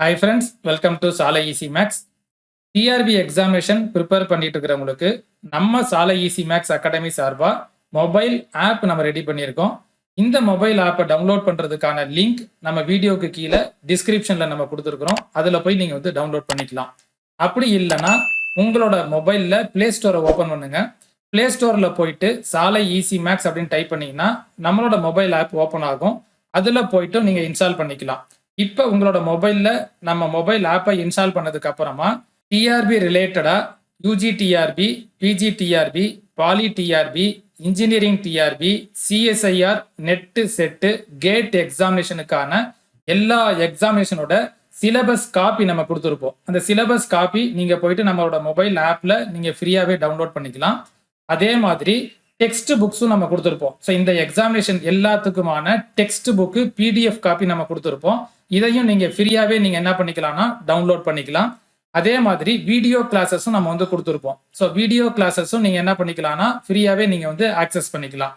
Hi friends, welcome to Sala Easy Max. TRB examination prepare பண்ணிட்டு இருக்கிறவங்களுக்கு நம்ம Sala Easy Max academy சார்பாக mobile app நம்ம ரெடி பண்ணியிருக்கோம். இந்த மொபைல் ஆப்பை டவுன்லோட் பண்ணுறதுக்கான லிங்க் நம்ம வீடியோக்கு கீழே டிஸ்கிரிப்ஷனில் நம்ம கொடுத்துருக்குறோம். அதில் போய் நீங்கள் வந்து டவுன்லோட் பண்ணிக்கலாம். அப்படி இல்லைன்னா உங்களோட மொபைலில் ப்ளே ஸ்டோரை ஓப்பன் பண்ணுங்க. ப்ளே ஸ்டோரில் போயிட்டு சாலை ஈசி மேக்ஸ் அப்படின்னு டைப் பண்ணிங்கன்னா நம்மளோட மொபைல் ஆப் ஓப்பன் ஆகும். அதில் போயிட்டு நீங்கள் இன்ஸ்டால் பண்ணிக்கலாம். இப்போ உங்களோட மொபைலில் நம்ம மொபைல் ஆப்பை இன்ஸ்டால் பண்ணதுக்கு அப்புறமா டிஆர்பி ரிலேட்டடா UG TRB, PG TRB, poly TRB, engineering TRB, CSIR, NET SET, GATE எக்ஸாமினேஷனுக்கான எல்லா எக்ஸாமினேஷனோட சிலபஸ் காப்பி நம்ம கொடுத்துருப்போம். அந்த சிலபஸ் காப்பி நீங்க போயிட்டு நம்மளோட மொபைல் ஆப்ல நீங்க ஃப்ரீயாவே டவுன்லோட் பண்ணிக்கலாம். அதே மாதிரி டெக்ஸ்ட் புக்ஸும் நம்ம கொடுத்துருப்போம். ஸோ இந்த எக்ஸாமினேஷன் எல்லாத்துக்குமான டெக்ஸ்ட் புக்கு பிடிஎஃப் காப்பி நம்ம கொடுத்துருப்போம். இதையும் நீங்க ஃப்ரீயாவே நீங்க என்ன பண்ணிக்கலாம்னா டவுன்லோட் பண்ணிக்கலாம். அதே மாதிரி வீடியோ கிளாஸஸும் நம்ம வந்து கொடுத்துருப்போம். ஸோ வீடியோ கிளாஸஸும் நீங்க என்ன பண்ணிக்கலாம்னா ஃப்ரீயாவே நீங்க வந்து ஆக்சஸ் பண்ணிக்கலாம்.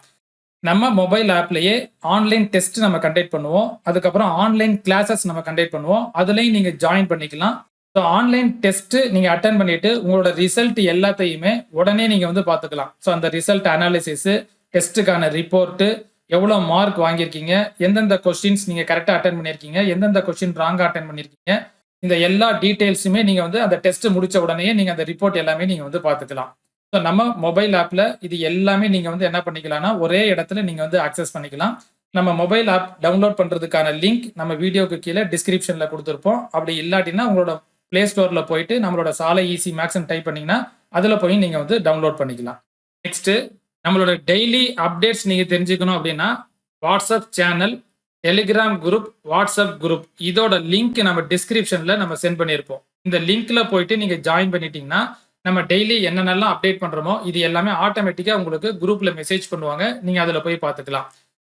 நம்ம மொபைல் ஆப்லயே ஆன்லைன் டெஸ்ட் நம்ம கண்டக்ட் பண்ணுவோம். அதுக்கப்புறம் ஆன்லைன் கிளாஸஸ் நம்ம கண்டக்ட் பண்ணுவோம். அதுலயும் நீங்க ஜாயின் பண்ணிக்கலாம். ஸோ ஆன்லைன் டெஸ்ட் நீங்க அட்டன் பண்ணிட்டு உங்களோட ரிசல்ட் எல்லாத்தையுமே உடனே நீங்க வந்து பார்த்துக்கலாம். ஸோ அந்த ரிசல்ட் அனாலிசிஸ், டெஸ்ட்டுக்கான ரிப்போர்ட்டு, எவ்வளோ மார்க் வாங்கியிருக்கீங்க, எந்தெந்த கொஸ்டின்ஸ் நீங்க கரெக்டாக அட்டன் பண்ணியிருக்கீங்க, எந்தெந்த கொஸ்டின் ராங்காக அட்டன் பண்ணியிருக்கீங்க, இந்த எல்லா டீடைல்ஸுமே நீங்க வந்து அந்த டெஸ்ட் முடிச்ச உடனே நீங்க அந்த ரிப்போர்ட் எல்லாமே நீங்க வந்து பார்த்துக்கலாம். ஸோ நம்ம மொபைல் ஆப்ல இது எல்லாமே நீங்க வந்து என்ன பண்ணிக்கலாம்னா ஒரே இடத்துல நீங்க வந்து ஆக்சஸ் பண்ணிக்கலாம். நம்ம மொபைல் ஆப் டவுன்லோட் பண்றதுக்கான லிங்க் நம்ம வீடியோக்கு கீழே டிஸ்கிரிப்ஷன்ல கொடுத்துருப்போம். அப்படி இல்லாட்டினா உங்களோட பிளே ஸ்டோர்ல போயிட்டு நம்மளோட சாலை ஈசி மேக்ஸ் டைப் பண்ணீங்கன்னா அதுல போய் நீங்க வந்து டவுன்லோட் பண்ணிக்கலாம். நெக்ஸ்ட் நம்மளோட டெய்லி அப்டேட்ஸ் நீங்க தெரிஞ்சுக்கணும் அப்படின்னா WhatsApp channel, Telegram group, WhatsApp group இதோட லிங்க் நம்ம டிஸ்கிரிப்ஷன்ல நம்ம சென்ட் பண்ணியிருப்போம். இந்த லிங்க்ல போயிட்டு நீங்க ஜாயின் பண்ணிட்டீங்கன்னா நம்ம டெய்லி என்னென்னலாம் அப்டேட் பண்றோமோ இது எல்லாமே ஆட்டோமேட்டிக்கா உங்களுக்கு குரூப்ல மெசேஜ் பண்ணுவாங்க. நீங்க அதுல போய் பார்த்துக்கலாம்.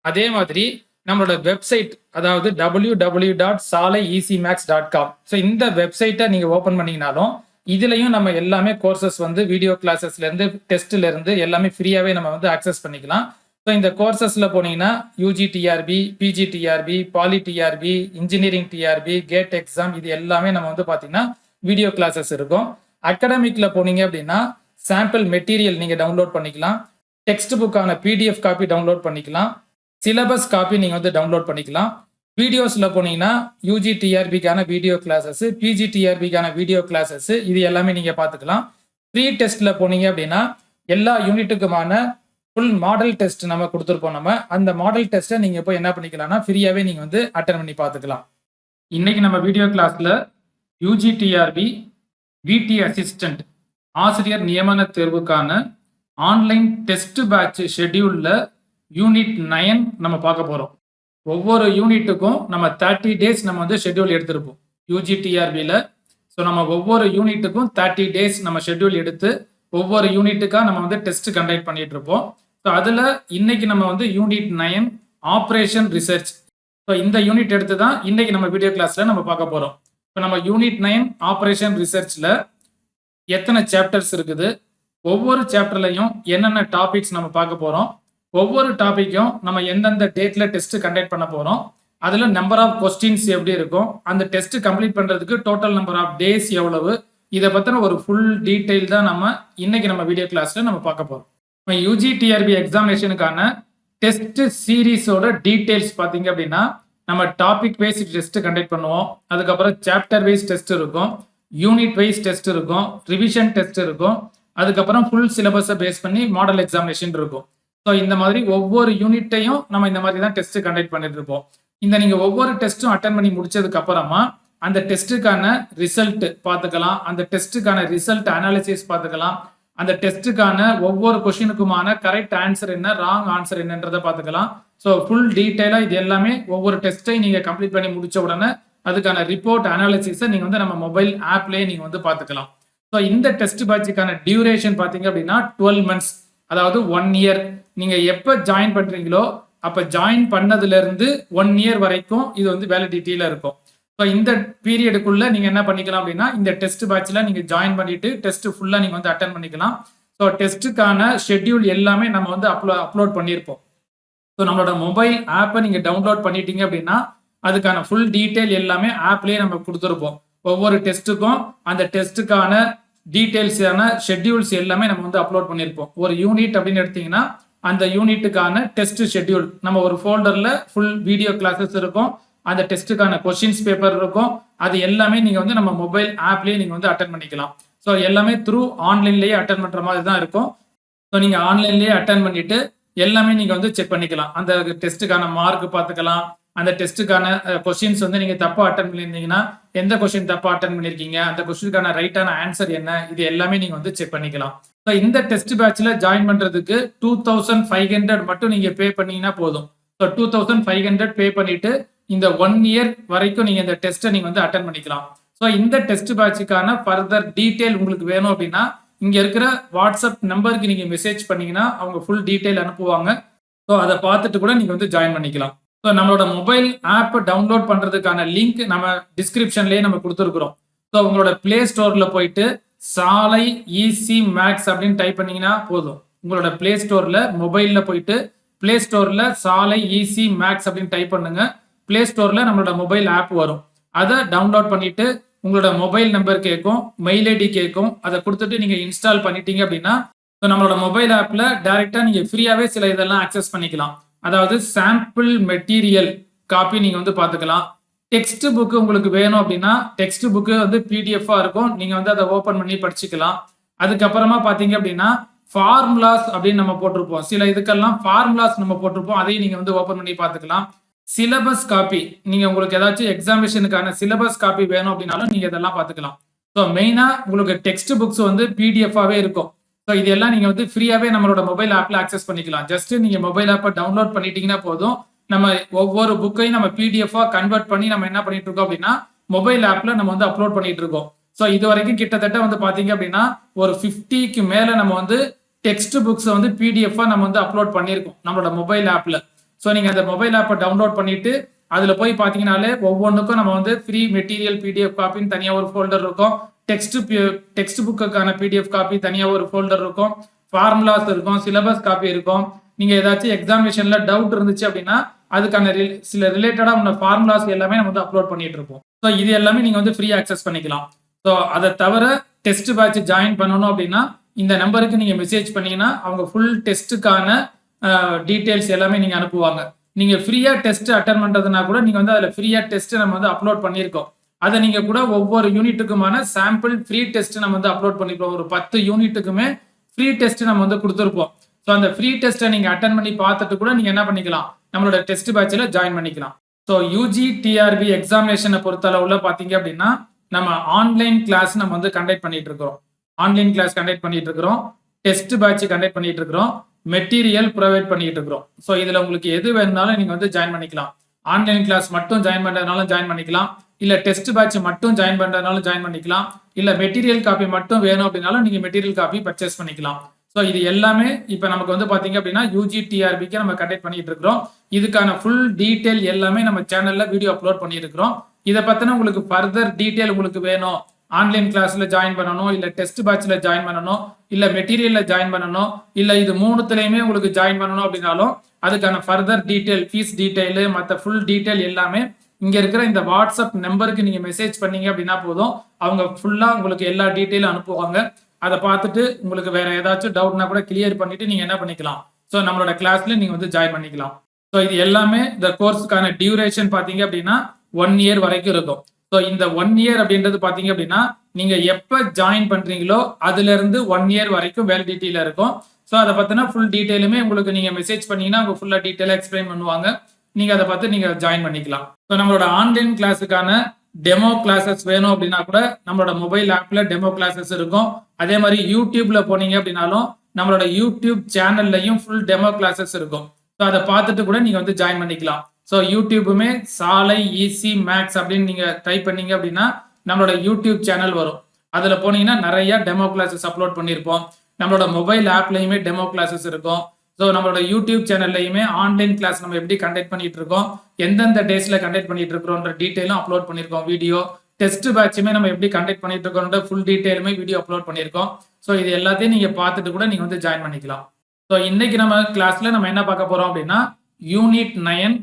அதே மாதிரி நம்மளோட வெப்சைட், அதாவது www.salaiEasyMax.com. ஸோ இந்த வெப்சைட்டை நீங்க ஓபன் பண்ணீங்கனாலும் இதுலயும் நம்ம எல்லாமே கோர்சஸ் வந்து வீடியோ கிளாஸஸ்ல இருந்து டெஸ்ட்ல இருந்து எல்லாமே ஃப்ரீயாவே நம்ம வந்து ஆக்சஸ் பண்ணிக்கலாம். ஸோ இந்த கோர்சஸ்ல போனீங்கன்னா UG TRB, PG TRB, poly TRB, engineering TRB, GATE exam இது எல்லாமே நம்ம வந்து பாத்தீங்கன்னா வீடியோ கிளாஸஸ் இருக்கும். அகாடமிக்ல போனீங்க அப்படின்னா சாம்பிள் மெட்டீரியல் நீங்க டவுன்லோட் பண்ணிக்கலாம். டெக்ஸ்ட் புக்கான பிடிஎஃப் காப்பி டவுன்லோட் பண்ணிக்கலாம். சிலபஸ் காப்பி நீங்க வந்து டவுன்லோட் பண்ணிக்கலாம். வீடியோஸ்ல போனீங்கன்னா யூஜி டிஆர்பிக்கான வீடியோ கிளாஸஸ், பிஜி டிஆர்பிக்கான வீடியோ கிளாஸஸ் இது எல்லாமே நீங்க பாத்துக்கலாம். ப்ரீ டெஸ்ட்ல போனீங்க அப்படின்னா எல்லா யூனிட்டுக்குமான ஃபுல் மாடல் டெஸ்ட் நம்ம கொடுத்துருப்போம். நம்ம அந்த மாடல் டெஸ்ட்டை நீங்க போய் என்ன பண்ணிக்கலாம்னா ஃப்ரீயாவே நீங்க வந்து அட்டன் பண்ணி பார்த்துக்கலாம். இன்னைக்கு நம்ம வீடியோ கிளாஸ்ல யூஜி டிஆர்பி விடி அசிஸ்டன்ட் ஆசிரியர் நியமன தேர்வுக்கான ஆன்லைன் டெஸ்ட் பேட்ச் ஷெட்யூல்ல யூனிட் 9 நம்ம பார்க்க போறோம். ஒவ்வொரு யூனிட்டுக்கும் நம்ம 30 டேஸ் நம்ம வந்து ஷெட்யூல் எடுத்திருப்போம் யூஜி டிஆர்பியில். ஸோ நம்ம ஒவ்வொரு யூனிட்டுக்கும் 30 டேஸ் நம்ம ஷெட்யூல் எடுத்து ஒவ்வொரு யூனிட்டுக்காக நம்ம வந்து டெஸ்ட் கண்டக்ட் பண்ணிட்டு இருப்போம். ஸோ அதில் இன்னைக்கு நம்ம வந்து யூனிட் 9 ஆப்ரேஷன் ரிசர்ச். ஸோ இந்த யூனிட் எடுத்து தான் இன்னைக்கு நம்ம வீடியோ கிளாஸ்ல நம்ம பார்க்க போறோம். இப்போ நம்ம யூனிட் 9 ஆப்ரேஷன் ரிசர்ச்ல எத்தனை சாப்டர்ஸ் இருக்குது, ஒவ்வொரு சாப்டர்லையும் என்னென்ன டாபிக்ஸ் நம்ம பார்க்க போறோம், ஒவ்வொரு டாபிக்கும் நம்ம எந்தெந்த டேட்ல டெஸ்ட் கண்டக்ட் பண்ண போறோம், அதுல நம்பர் ஆஃப் கொஸ்டின்ஸ் எப்படி இருக்கும், அந்த டெஸ்ட் கம்ப்ளீட் பண்றதுக்கு டோட்டல் நம்பர் ஆஃப் டேஸ் எவ்வளவு, இதை பத்தின ஒரு ஃபுல் டீடைல் தான் நம்ம இன்னைக்கு நம்ம வீடியோ கிளாஸ்ல நம்ம பார்க்க போறோம். யூஜி டிஆர்பி எக்ஸாமினேஷனுக்கான டெஸ்ட் சீரீஸோட டீடைல்ஸ் பாத்தீங்க அப்படின்னா நம்ம டாபிக் வைஸ் டெஸ்ட் கண்டக்ட் பண்ணுவோம். அதுக்கப்புறம் சாப்டர் வைஸ் டெஸ்ட் இருக்கும், யூனிட் வைஸ் டெஸ்ட் இருக்கும், ரிவிஷன் டெஸ்ட் இருக்கும், அதுக்கப்புறம் ஃபுல் சிலபஸை பேஸ் பண்ணி மாடல் எக்ஸாமினேஷன் இருக்கும். ஸோ இந்த மாதிரி ஒவ்வொரு யூனிட்டையும் நம்ம இந்த மாதிரி தான் டெஸ்ட் கண்டக்ட் பண்ணிட்டு இருப்போம். இந்த நீங்க ஒவ்வொரு டெஸ்ட்டும் அட்டன் பண்ணி முடிச்சதுக்கு அப்புறமா அந்த டெஸ்ட்டுக்கான ரிசல்ட் பார்த்துக்கலாம், அந்த டெஸ்ட்டுக்கான ரிசல்ட் அனாலிசிஸ் பார்த்துக்கலாம், அந்த டெஸ்ட்டுக்கான ஒவ்வொரு கொஸ்டினுக்குமான கரெக்ட் ஆன்சர் என்ன, ராங் ஆன்சர் என்னன்றதை பார்த்துக்கலாம். ஸோ ஃபுல் டீட்டெயிலாக இது எல்லாமே ஒவ்வொரு டெஸ்ட்டையும் நீங்க கம்ப்ளீட் பண்ணி முடிச்ச உடனே அதுக்கான ரிப்போர்ட் அனாலிசிஸை நீங்க வந்து நம்ம மொபைல் ஆப்லேயே நீங்க வந்து பார்த்துக்கலாம். ஸோ இந்த டெஸ்ட் பேட்சுக்கான டியூரேஷன் பார்த்தீங்க அப்படின்னா 12 months, அதாவது 1 year. நீங்க எப்ப ஜாயின் பண்றீங்களோ அப்ப ஜாயின் பண்ணதுல இருந்து 1 year வரைக்கும் இது வந்து வேலிடிட்டியில இருக்கும். ஸோ இந்த பீரியடுக்குள்ள நீங்க என்ன பண்ணிக்கலாம் அப்படின்னா இந்த டெஸ்ட் பேட்ச்ல நீங்க ஜாயின் பண்ணிட்டு டெஸ்ட் ஃபுல்லா நீங்க வந்து அட்டன் பண்ணிக்கலாம். ஸோ டெஸ்ட்டுக்கான ஷெட்யூல் எல்லாமே நம்ம வந்து அப்லோட் பண்ணியிருப்போம். ஸோ நம்மளோட மொபைல் ஆப்பை நீங்க டவுன்லோட் பண்ணிட்டீங்க அப்படின்னா அதுக்கான ஃபுல் டீடைல் எல்லாமே ஆப்லயே நம்ம கொடுத்துருப்போம். ஒவ்வொரு டெஸ்ட்டுக்கும் அந்த டெஸ்ட்டுக்கான டீடைல்ஸான ஷெட்யூல்ஸ் எல்லாமே நம்ம வந்து அப்லோட் பண்ணியிருப்போம். ஒரு யூனிட் அப்படின்னு எடுத்தீங்கன்னா அந்த யூனிட்டுக்கான டெஸ்ட் ஷெட்யூல் நம்ம ஒரு ஃபோல்டர்ல ஃபுல் வீடியோ கிளாஸஸ் இருக்கும். அந்த டெஸ்ட்டுக்கான கொஸ்டின்ஸ் பேப்பர் இருக்கும். அது எல்லாமே நீங்க வந்து நம்ம மொபைல் ஆப்லயே நீங்க வந்து அட்டன் பண்ணிக்கலாம். ஸோ எல்லாமே த்ரூ ஆன்லைன்லயே அட்டன் பண்ற மாதிரி தான் இருக்கும். ஸோ நீங்க ஆன்லைன்லயே அட்டன் பண்ணிட்டு எல்லாமே நீங்க வந்து செக் பண்ணிக்கலாம். அந்த டெஸ்ட்டுக்கான மார்க் பார்த்துக்கலாம். அந்த டெஸ்ட்டுக்கான கொஸ்டின்ஸ் வந்து நீங்க தப்பா அட்டன் பண்ணியிருந்தீங்கன்னா எந்த கொஸ்டின் தப்பா அட்டன் பண்ணிருக்கீங்க, அந்த கொஸ்டினுக்கான ரைட்டான ஆன்சர் என்ன, இது எல்லாமே நீங்க வந்து செக் பண்ணிக்கலாம். ஸோ இந்த டெஸ்ட் பேட்ச்ல ஜாயின் பண்றதுக்கு 2500 மட்டும் நீங்க பே பண்ணீங்கன்னா போதும். ஸோ 2500 பே பண்ணிட்டு இந்த 1 இயர் வரைக்கும் நீங்க இந்த டெஸ்ட்டை நீங்க வந்து அட்டன் பண்ணிக்கலாம். ஸோ இந்த டெஸ்ட் பேட்சுக்கான ஃபர்தர் டீடைல் உங்களுக்கு வேணும் அப்படின்னா இங்க இருக்கிற வாட்ஸ்அப் நம்பருக்கு நீங்க மெசேஜ் பண்ணீங்கன்னா அவங்க ஃபுல் டீடைல் அனுப்புவாங்க. ஸோ அதை பார்த்துட்டு கூட நீங்க வந்து ஜாயின் பண்ணிக்கலாம். ஸோ நம்மளோட மொபைல் ஆப் டவுன்லோட் பண்றதுக்கான லிங்க் நம்ம டிஸ்கிரிப்ஷன்லயே நம்ம கொடுத்துருக்குறோம். ஸோ உங்களோட பிளே ஸ்டோர்ல போயிட்டு சாலை ஈசி மேக்ஸ் அப்படின்னு டைப் பண்ணீங்கன்னா போதும். உங்களோட பிளே ஸ்டோர்ல மொபைல்ல போயிட்டு பிளே ஸ்டோர்ல சாலை ஈசி மேக்ஸ் அப்படின்னு டைப் பண்ணுங்க. பிளே ஸ்டோர்ல நம்மளோட மொபைல் ஆப் வரும். அதை டவுன்லோட் பண்ணிட்டு உங்களோட மொபைல் நம்பர் கேட்கும், மெயில் ஐடி கேட்கும். அதை கொடுத்துட்டு நீங்க இன்ஸ்டால் பண்ணிட்டீங்க அப்படின்னா நம்மளோட மொபைல் ஆப்ல டைரக்டா நீங்க ஃப்ரீயாவே சில இதெல்லாம் அக்சஸ் பண்ணிக்கலாம். அதாவது சாம்பிள் மெட்டீரியல் காப்பி நீங்க வந்து பாத்துக்கலாம். டெக்ஸ்ட் புக் உங்களுக்கு வேணும் அப்படின்னா டெக்ஸ்ட் புக் வந்து பிடிஎஃப் இருக்கும். நீங்க வந்து அதை ஓபன் பண்ணி படிச்சுக்கலாம். அதுக்கப்புறமா பாத்தீங்க அப்படின்னா ஃபார்முலாஸ் அப்படின்னு நம்ம போட்டிருப்போம். சில இதுக்கெல்லாம் ஃபார்முலாஸ் நம்ம போட்டிருப்போம். அதையும் நீங்க வந்து ஓபன் பண்ணி பாத்துக்கலாம். சிலபஸ் காப்பி நீங்க உங்களுக்கு ஏதாச்சும் எக்ஸாமினேஷனுக்கான சிலபஸ் காப்பி வேணும் அப்படின்னாலும் நீங்க இதெல்லாம் பாத்துக்கலாம். ஸோ மெயினா உங்களுக்கு டெக்ஸ்ட் புக்ஸ் வந்து பிடிஎஃபாவே இருக்கும். ஸோ இதெல்லாம் நீங்க வந்து ஃப்ரீயாவே நம்மளோட மொபைல் ஆப்ல ஆக்சஸ் பண்ணிக்கலாம். ஜஸ்ட் நீங்க மொபைல் ஆப்பை டவுன்லோட் பண்ணிட்டீங்கன்னா போதும். நம்ம ஒவ்வொரு புக்கையும் நம்ம பிடிஎஃபா கன்வெர்ட் பண்ணி நம்ம என்ன பண்ணிட்டு இருக்கோம் அப்படின்னா மொபைல் ஆப்ல நம்ம வந்து அப்லோட் பண்ணிட்டு இருக்கோம். ஸோ இது வரைக்கும் கிட்டத்தட்ட வந்து பாத்தீங்க அப்படின்னா ஒரு 50க்கு மேல நம்ம வந்து டெக்ஸ்ட் புக்ஸ் வந்து பிடிஎஃபா நம்ம வந்து அப்லோட் பண்ணியிருக்கோம் நம்மளோட மொபைல் ஆப்ல. ஸோ நீங்க அந்த மொபைல் ஆப்பை டவுன்லோட் பண்ணிட்டு அதுல போய் பாத்தீங்கன்னாலே ஒவ்வொன்றுக்கும் நம்ம வந்து ஃப்ரீ மெட்டீரியல் பிடிஎஃப் காப்பின்னு தனியா ஒரு ஃபோல்டர் இருக்கும். டெக்ஸ்ட் புக்குக்கான பிடிஎஃப் காப்பி தனியா ஒரு ஃபோல்டர் இருக்கும். ஃபார்முலாஸ் இருக்கும், சிலபஸ் காப்பி இருக்கும். நீங்க ஏதாச்சும் எக்ஸாமினேஷன்ல டவுட் இருந்துச்சு அப்படின்னா அதுக்கான சில ரிலேட்டடா உள்ள ஃபார்முலாஸ் எல்லாமே நம்ம வந்து அப்லோட் பண்ணிட்டு இருப்போம். ஸோ இது எல்லாமே நீங்க வந்து ஃப்ரீ ஆக்சஸ் பண்ணிக்கலாம். ஸோ அதை தவிர டெஸ்ட் பேட்ச் ஜாயின் பண்ணணும் அப்படின்னா இந்த நம்பருக்கு நீங்க மெசேஜ் பண்ணீங்கன்னா அவங்க ஃபுல் டெஸ்ட்டுக்கான டீடைல்ஸ் எல்லாமே நீங்க அனுப்புவாங்க. நீங்க ஃப்ரீயா டெஸ்ட் அட்டன் பண்றதுனா கூட நீங்க வந்து அதுல ஃப்ரீயா டெஸ்ட் நம்ம வந்து அப்லோட் பண்ணியிருக்கோம். அதை நீங்க கூட ஒவ்வொரு யூனிட்டுக்குமான சாம்பிள் ஃப்ரீ டெஸ்ட் நம்ம வந்து அப்லோட் பண்ணிருப்போம். ஒரு 10 யூனிட்டுக்குமே ஃப்ரீ டெஸ்ட் நம்ம வந்து கொடுத்துருப்போம். ஸோ அந்த ஃப்ரீ டெஸ்ட்டை நீங்க அட்டன் பண்ணி பார்த்துட்டு கூட நீங்க என்ன பண்ணிக்கலாம், நம்மளோட டெஸ்ட் பேட்ச்ல ஜாயின் பண்ணிக்கலாம். ஸோ யூஜி டிஆர்பி எக்ஸாமினேஷனை பொறுத்தளவுல பாத்தீங்க அப்படின்னா நம்ம ஆன்லைன் கிளாஸ் நம்ம வந்து கண்டக்ட் பண்ணிட்டு இருக்கிறோம். ஆன்லைன் கிளாஸ் கண்டக்ட் பண்ணிட்டு இருக்கிறோம். டெஸ்ட் பேட்ச் கண்டக்ட் பண்ணிட்டு இருக்கிறோம். மெட்டீரியல் ப்ரொவைட் பண்ணிட்டு இருக்கிறோம். ஸோ இதுல உங்களுக்கு எது வேணும்னாலும் நீங்க வந்து ஜாயின் பண்ணிக்கலாம். ஆன்லைன் கிளாஸ் மட்டும் ஜாயின் பண்றதுனாலும் ஜாயின் பண்ணிக்கலாம். இல்ல டெஸ்ட் பேட்ச் மட்டும் ஜாயின் பண்றதுனாலும் ஜாயின் பண்ணிக்கலாம். இல்ல மெட்டீரியல் காப்பி மட்டும் வேணும் அப்படின்னாலும் நீங்க மெட்டீரியல் காப்பி பர்ச்சேஸ் பண்ணிக்கலாம். ஸோ இது எல்லாமே இப்ப நமக்கு வந்து பாத்தீங்க அப்படின்னா யூஜி டிஆர்பிக்கு நம்ம கண்டக்ட் பண்ணிட்டு இருக்கிறோம். இதுக்கான ஃபுல் டீடைல் எல்லாமே நம்ம சேனல்ல வீடியோ அப்லோட் பண்ணிட்டு இருக்கிறோம். இதை பத்தின உங்களுக்கு ஃபர்தர் டீடைல் உங்களுக்கு வேணும், ஆன்லைன் கிளாஸ்ல ஜாயின் பண்ணணும், இல்ல டெஸ்ட் பேட்ச்ல ஜாயின் பண்ணணும், இல்ல மெட்டீரியல்ல ஜாயின் பண்ணணும், இல்ல இது மூணுத்துலயுமே உங்களுக்கு ஜாயின் பண்ணணும் அப்படின்னாலும் அதுக்கான ஃபர்தர் டீடைல், ஃபீஸ் டீடைல், மற்ற ஃபுல் டீடைல் எல்லாமே இங்க இருக்கிற இந்த வாட்ஸ்அப் நம்பருக்கு நீங்க மெசேஜ் பண்ணீங்க அப்படின்னா போதும். அவங்க ஃபுல்லா உங்களுக்கு எல்லா டீடைலும் அனுப்புவாங்க. அதை பார்த்துட்டு உங்களுக்கு வேற ஏதாச்சும் டவுட்னா கூட கிளியர் பண்ணிட்டு நீங்க என்ன பண்ணிக்கலாம், ஸோ நம்மளோட கிளாஸ்ல நீங்க வந்து ஜாயின் பண்ணிக்கலாம். ஸோ இது எல்லாமே இந்த கோர்ஸுக்கான டியூரேஷன் பாத்தீங்க அப்படின்னா 1 இயர் வரைக்கும் இருக்கும். ஸோ இந்த 1 இயர் அப்படின்றது பாத்தீங்க அப்படின்னா நீங்க எப்ப ஜாயின் பண்றீங்களோ அதுல இருந்து 1 இயர் வரைக்கும் வேலிடிட்டியில இருக்கும். ஸோ அதை பத்தின ஃபுல் டீடைலுமே உங்களுக்கு நீங்க மெசேஜ் பண்ணீங்கன்னா அவங்க ஃபுல்லா டீடைலா எக்ஸ்பிளைன் பண்ணுவாங்க. நீங்க அதை பார்த்து நீங்க ஜாயின் பண்ணிக்கலாம். ஸோ நம்மளோட ஆன்லைன் கிளாஸுக்கான டெமோ கிளாஸஸ் வேணும் அப்படின்னா கூட நம்மளோட மொபைல் ஆப்ல டெமோ கிளாஸஸ் இருக்கும். அதே மாதிரி யூடியூப்ல போனீங்க அப்படின்னாலும் நம்மளோட யூடியூப் சேனல்லையும் ஃபுல் டெமோ கிளாஸஸ் இருக்கும். ஸோ அதை பார்த்துட்டு கூட நீங்க வந்து ஜாயின் பண்ணிக்கலாம். ஸோ யூடியூபுமே சாலை ஈசி மேக்ஸ் அப்படின்னு நீங்க டைப் பண்ணீங்க அப்படின்னா நம்மளோட யூடியூப் சேனல் வரும். அதுல போனீங்கன்னா நிறைய டெமோ கிளாஸஸ் அப்லோட் பண்ணியிருப்போம். நம்மளோட மொபைல் ஆப்லயுமே டெமோ கிளாஸஸ் இருக்கும். ஸோ நம்மளோட யூடியூப் சேனல்லையுமே ஆன்லைன் கிளாஸ் நம்ம எப்படி கண்டக்ட் பண்ணிட்டு இருக்கோம், எந்தெந்த டேஸ்ல கண்டக்ட் பண்ணிட்டு இருக்கிறோன்ற டீட்டெயிலும் அப்லோட் பண்ணியிருக்கோம். வீடியோ டெஸ்ட் பேட்சுமே நம்ம எப்படி கண்டக்ட் பண்ணிட்டு இருக்கோம்ன்ற ஃபுல் டீட்டெயிலுமே வீடியோ அப்லோட் பண்ணியிருக்கோம். ஸோ இது எல்லாத்தையும் நீங்க பார்த்துட்டு கூட நீங்க வந்து ஜாயின் பண்ணிக்கலாம். ஸோ இன்னைக்கு நம்ம கிளாஸ்ல நம்ம என்ன பார்க்க போறோம் அப்படின்னா யூனிட் 9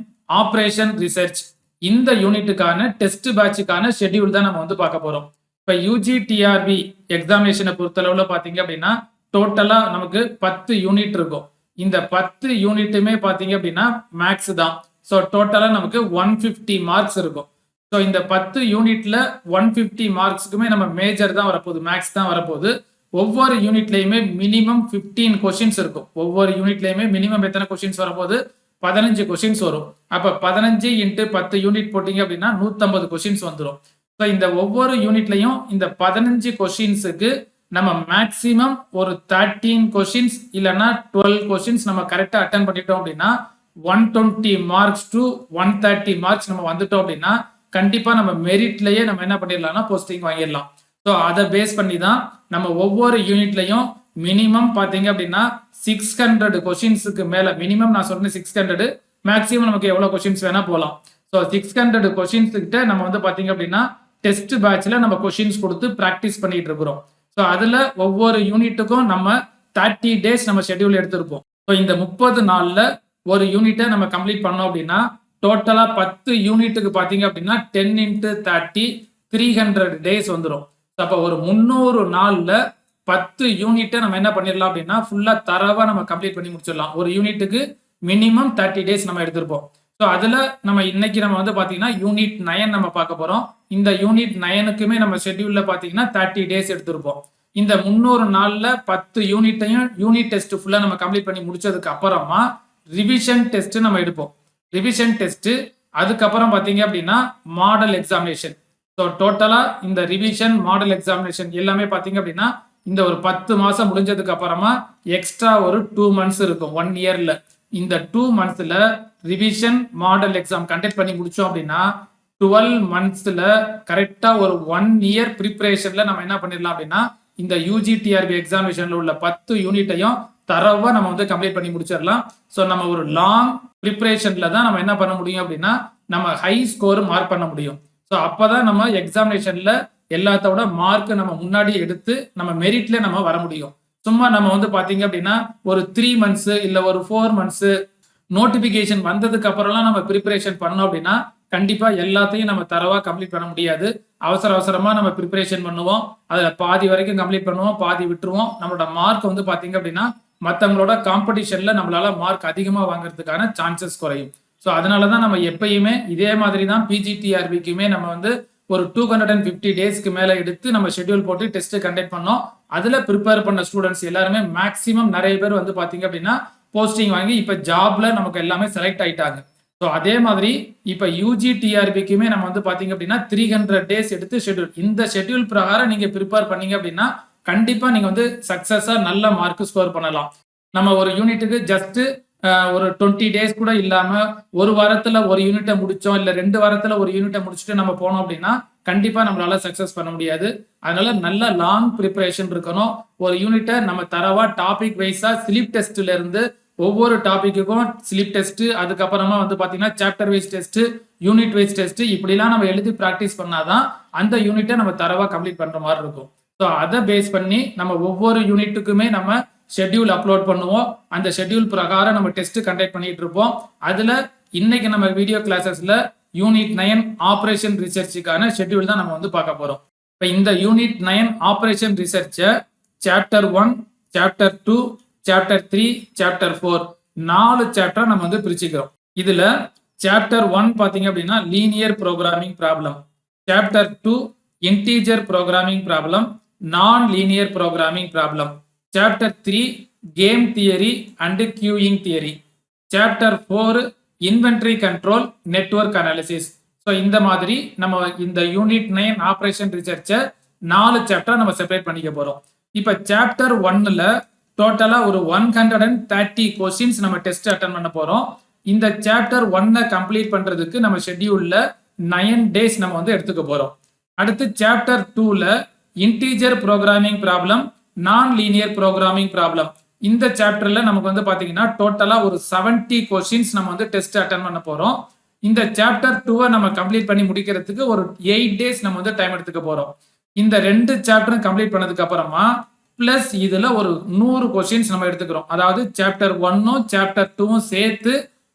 ஆப்ரேஷன் ரிசர்ச். இந்த யூனிட்டுக்கான டெஸ்ட் பேட்சுக்கான ஷெட்யூல் தான் நம்ம வந்து பார்க்க போறோம். இப்ப யூஜி டிஆர்பி எக்ஸாமினேஷனை பொறுத்தளவுல பாத்தீங்க அப்படின்னா டோட்டலா நமக்கு 10 யூனிட் இருக்கும். இந்த 10 யூனிட்டுமே பாத்தீங்க அப்படின்னா மேக்ஸ் தான். ஸோ டோட்டலா நமக்கு 150 மார்க்ஸ் இருக்கும். ஸோ இந்த 10 யூனிட்ல 150 மார்க்ஸுக்குமே நம்ம மேஜர் தான் வரப்போகுது, மேக்ஸ் தான் வரப்போகுது. ஒவ்வொரு யூனிட்லயுமே மினிமம் 15 கொஸ்டின்ஸ் இருக்கும். ஒவ்வொரு யூனிட்லயுமே மினிமம் எத்தனை கொஸ்டின்ஸ் வரப்போகுது? 15 கொஸ்டின்ஸ் வரும். அப்ப 15 இன்ட்டு 10 யூனிட் போட்டீங்க அப்படின்னா 150 கொஸ்டின்ஸ் வந்துடும். ஸோ இந்த ஒவ்வொரு யூனிட்லயும் இந்த 15 கொஸ்டின்ஸுக்கு நம்ம மேக்சிமம் ஒரு 13 கொஸ்டின்ஸ் இல்லைன்னா 12 கொஸ்டின்ஸ் நம்ம கரெக்டா அட்டன் பண்ணிட்டோம் அப்படின்னா 120 மார்க்ஸ் டு 130 மார்க்ஸ் நம்ம வந்துட்டோம் அப்படின்னா கண்டிப்பா நம்ம மெரிட்லயே நம்ம என்ன பண்ணிடலாம்னா போஸ்டிங் வாங்கிடலாம். ஸோ அதை பேஸ் பண்ணி தான் நம்ம ஒவ்வொரு யூனிட்லையும் மினிமம் பார்த்தீங்க அப்படின்னா 600 கொஸ்டின்ஸுக்கு மேல, மினிமம் நான் சொல்றேன் 600, மேக்ஸிமம் நமக்கு எவ்வளவு கொஸ்டின்ஸ் வேணா போகலாம். ஸோ 600 கொஸ்டின்ஸ் கிட்ட நம்ம வந்து பார்த்தீங்க அப்படின்னா டெஸ்ட் பேட்ச்ல நம்ம கொஸ்டின்ஸ் கொடுத்து ப்ராக்டிஸ் பண்ணிட்டு இருக்கிறோம். ஸோ அதுல ஒவ்வொரு யூனிட்டுக்கும் நம்ம 30 டேஸ் நம்ம ஷெட்யூல் எடுத்திருப்போம். ஸோ இந்த 30 நாள்ல ஒரு யூனிட்டை நம்ம கம்ப்ளீட் பண்ணோம் அப்படின்னா டோட்டலா 10 யூனிட்டுக்கு பாத்தீங்க அப்படின்னா 10 into 30 300 டேஸ் வந்துடும். அப்ப ஒரு 300 நாள்ல 10 யூனிட்டை நம்ம என்ன பண்ணிடலாம் அப்படின்னா ஃபுல்லா தரவா நம்ம கம்ப்ளீட் பண்ணி முடிச்சிடலாம். ஒரு யூனிட்டுக்கு மினிமம் 30 டேஸ் நம்ம எடுத்திருப்போம். ஸோ அதுல நம்ம இன்னைக்கு நம்ம வந்து பாத்தீங்கன்னா யூனிட் 9 நம்ம பார்க்க போறோம். இந்த யூனிட் 9க்குமே நம்ம ஷெட்யூல்ல பாத்தீங்கன்னா 30 டேஸ் எடுத்திருப்போம். இந்த 300 நாள்ல 10 யூனிட்டையும் யூனிட் டெஸ்ட் ஃபுல்லா நம்ம கம்ப்ளீட் பண்ணி முடிச்சதுக்கு அப்புறமா ரிவிஷன் டெஸ்ட் நம்ம எடுப்போம். ரிவிஷன் டெஸ்ட், அதுக்கப்புறம் பாத்தீங்க அப்படின்னா மாடல் எக்ஸாமினேஷன். ஸோ டோட்டலா இந்த ரிவிஷன் மாடல் எக்ஸாமினேஷன் எல்லாமே பாத்தீங்க அப்படின்னா இந்த ஒரு 10 மாசம் முடிஞ்சதுக்கு அப்புறமா எக்ஸ்ட்ரா ஒரு 2 மந்த்ஸ் இருக்கும் 1 இயர்ல. இந்த 2 மந்த்ஸ்ல ரிவிஷன் மாடல் எக்ஸாம் கண்டக்ட் பண்ணி முடிச்சோம் அப்படின்னா 12 மந்த்ஸ்ல கரெக்டா ஒரு 1 இயர் ப்ரிப்பரேஷன்ல நம்ம என்ன பண்ணிடலாம் அப்படின்னா இந்த யூஜிடிஆர்பி எக்ஸாமினேஷன்ல உள்ள 10 யூனிட்டையும் தரவா நம்ம வந்து கம்ப்ளீட் பண்ணி முடிச்சிடலாம். ஸோ நம்ம ஒரு லாங் ப்ரிப்பரேஷன்ல தான் நம்ம என்ன பண்ண முடியும் அப்படின்னா நம்ம ஹை ஸ்கோர் மார்க் பண்ண முடியும். ஸோ அப்பதான் நம்ம எக்ஸாமினேஷன்ல எல்லாத்தோட மார்க் நம்ம முன்னாடி எடுத்து நம்ம மெரிட்ல நம்ம வர முடியும். சும்மா நம்ம வந்து பாத்தீங்க அப்படின்னா ஒரு 3 மந்த்ஸ் இல்ல ஒரு 4 மந்த்ஸ் நோட்டிபிகேஷன் வந்ததுக்கு அப்புறம்லாம் நம்ம ப்ரிப்பரேஷன் பண்ணோம் அப்படின்னா கண்டிப்பா எல்லாத்தையும் நம்ம தரவா கம்ப்ளீட் பண்ண முடியாது. அவசர அவசரமா நம்ம ப்ரிப்பரேஷன் பண்ணுவோம், அதுல பாதி வரைக்கும் கம்ப்ளீட் பண்ணுவோம், பாதி விட்டுருவோம். நம்மளோட மார்க் வந்து பாத்தீங்க அப்படின்னா மற்றவங்களோட காம்படிஷன்ல நம்மளால மார்க் அதிகமா வாங்குறதுக்கான சான்சஸ் குறையும். ஸோ அதனாலதான் நம்ம எப்பயுமே இதே மாதிரி தான் பிஜிடிஆர்பிக்குமே நம்ம வந்து ஒரு 250 டேஸ்க்கு மேல எடுத்து நம்ம ஷெட்யூல் போட்டு டெஸ்ட் கண்டக்ட் பண்ணோம். அதுல ப்ரிப்பேர் பண்ண ஸ்டூடெண்ட்ஸ் எல்லாருமே மேக்சிமம் நிறைய பேர் வந்து பாத்தீங்க அப்படின்னா போஸ்டிங் வாங்கி இப்ப ஜாப்ல நமக்கு எல்லாமே செலக்ட் ஆயிட்டாங்க. ஸோ அதே மாதிரி இப்ப யூஜி டிஆர்பிக்குமே நம்ம வந்து பாத்தீங்க அப்படின்னா 300 டேஸ் எடுத்து ஷெட்யூல், இந்த ஷெட்யூல் பிரகாரம் நீங்க ப்ரிப்பேர் பண்ணீங்க அப்படின்னா கண்டிப்பா நீங்க வந்து சக்சஸா நல்ல மார்க் ஸ்கோர் பண்ணலாம். நம்ம ஒரு யூனிட்டுக்கு ஜஸ்ட் ஒரு 20 டேஸ் கூட இல்லாம ஒரு வாரத்துல ஒரு யூனிட்டை முடிச்சோம் இல்ல 2 வாரத்துல ஒரு யூனிட்டை முடிச்சுட்டு நம்ம போனோம் அப்படின்னா கண்டிப்பா நம்மளால சக்சஸ் பண்ண முடியாது. அதனால நல்ல லாங் ப்ரிப்பரேஷன் இருக்கணும். ஒரு யூனிட்டை நம்ம தரவா டாபிக் வைஸா ஸ்லிப் டெஸ்ட்ல இருந்து ஒவ்வொரு டாபிக்குக்கும் ஸ்லிப் டெஸ்ட், அதுக்கப்புறமா வந்து பாத்தீங்கன்னா chapter wise test, unit wise test, இப்படிலாம் நம்ம எழுதி பிராக்டிஸ் பண்ணாதான் அந்த யூனிட்டை நம்ம தரவா கம்ப்ளீட் பண்ற மாதிரி இருக்கும். ஸோ அதை பேஸ் பண்ணி நம்ம ஒவ்வொரு யூனிட்டுக்குமே நம்ம ஷெட்யூல் அப்லோட் பண்ணுவோம். அந்த ஷெட்யூல் பிரகாரம் நம்ம டெஸ்ட் கண்டக்ட் பண்ணிட்டு இருப்போம். அதுல இன்னைக்கு நம்ம வீடியோ கிளாஸஸ்ல யூனிட் 9 ஆபரேஷன் ரிசர்ச்சுக்கான ஷெட்யூல் தான் நம்ம வந்து பார்க்க போறோம். இப்போ இந்த யூனிட் 9 ஆபரேஷன் ரிசர்ச்சை chapter 1, chapter 2, chapter 3, chapter 4 4 chapter நம்ம வந்து பிரிச்சுக்கிறோம். இதுல சாப்டர் 1 பாத்தீங்க அப்படின்னா linear programming problem, chapter 2 integer programming problem, non linear programming problem, chapter 3 game theory and queueing theory, chapter 4 inventory control network analysis. So இந்த மாதிரி நம்ம இந்த யூனிட் 9 ஆபரேஷன் ரிசர்ச்சை 4 சாப்டர் நம்ம செப்பரேட் பண்ணிக்க போறோம். இப்ப சாப்டர் 1ல டோட்டலா ஒரு 130 கொஸ்டின்ஸ் நம்ம டெஸ்ட் அட்டன் பண்ண போறோம். இந்த சாப்டர் 1 கம்ப்ளீட் பண்றதுக்கு நம்ம ஷெட்யூல்ல 9 டேஸ் நம்ம வந்து எடுத்துக்க போறோம். அடுத்து chapter 2ல integer programming problem, non linear programming problem, இந்த சாப்டர்ல நமக்கு வந்து பாத்தீங்கன்னா டோட்டலா ஒரு 70 கொஸ்டின்ஸ் நம்ம வந்து டெஸ்ட் அட்டன் பண்ண போறோம். இந்த சாப்டர் 2 நம்ம கம்ப்ளீட் பண்ணி முடிக்கிறதுக்கு ஒரு 8 டேஸ் நம்ம வந்து டைம் எடுத்துக்க போறோம். இந்த 2 சாப்டரும் கம்ப்ளீட் பண்ணதுக்கு அப்புறமா பிளஸ் இதுல ஒரு 100 கொஸ்டின்ஸ் நம்ம எடுத்துக்கிறோம். அதாவது சாப்டர் 1ம் சாப்டர் 2ம் சேர்த்து